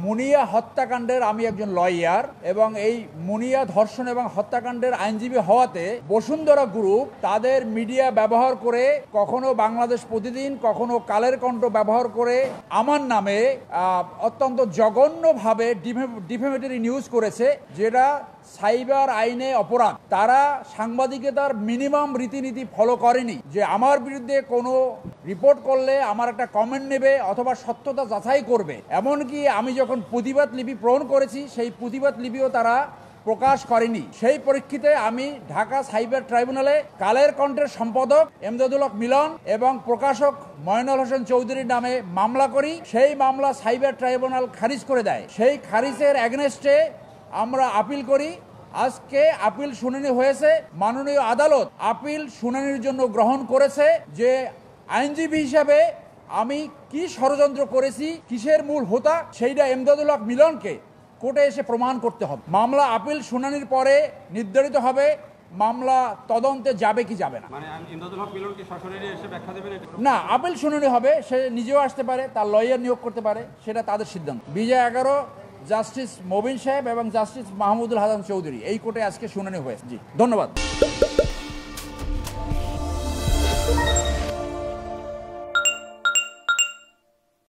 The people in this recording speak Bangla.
মুনিয়া হত্যাকাণ্ডের আমি একজন লয়ার এবং এই মুনিয়া ধর্ষণ এবং হত্যাকাণ্ডের আইনজীবী হওয়াতে বসুন্ধরা গ্রুপ তাদের মিডিয়া ব্যবহার করে কখনো বাংলাদেশ প্রতিদিন কখনো কালের কণ্ঠ ব্যবহার করে আমার নামে অত্যন্ত জঘন্যভাবে ডিফেমেটরি নিউজ করেছে, যেটা সাইবার আইনে অপরাধ। তারা সাংবাদিকতার মিনিমাম রীতিনীতি ফলো করেনি, যে আমার বিরুদ্ধে কোনো রিপোর্ট করলে আমার একটা কমেন্ট নেবে অথবা সত্যতা যাচাই করবে। এমনকি আমি যখন প্রতিবাদ লিপি প্রেরণ করেছি সেই প্রতিবাদ লিপিও তারা প্রকাশ করেনি। সেই পরিপ্রেক্ষিতে আমি ঢাকা সাইবার ট্রাইব্যুনালে কালের কণ্ঠের সম্পাদক এমদাদুল হক মিলন এবং প্রকাশক ময়নুল হোসেন চৌধুরীর নামে মামলা করি। সেই মামলা সাইবার ট্রাইব্যুনাল খারিজ করে দেয়। সেই খারিজের এগেনস্টে আমরা আপিল করি। আজকে আপিল শুনানি হয়েছে। মাননীয় আদালত আপিল শুনানির জন্য গ্রহণ করেছে যে আইনজীবী হিসাবে আমি কি ষড়যন্ত্র করেছি, কিসের মূল হোতা, সেইটা এমদাদুল হক মিলনকে কোর্টে এসে প্রমাণ করতে হবে। মামলা আপিল শুনানির পরে নির্ধারিত হবে মামলা তদন্তে যাবে কি যাবে না। না, আপিল শুনানি হবে, সে নিজেও আসতে পারে, তার লয়ার নিয়োগ করতে পারে, সেটা তাদের সিদ্ধান্ত। বিজয় 11 জাস্টিস মবিন সাহেব এবং জাস্টিস মাহমুদুল হাসান চৌধুরী এই কোর্টে আজকে শুনানি হয়েছে। জি, ধন্যবাদ।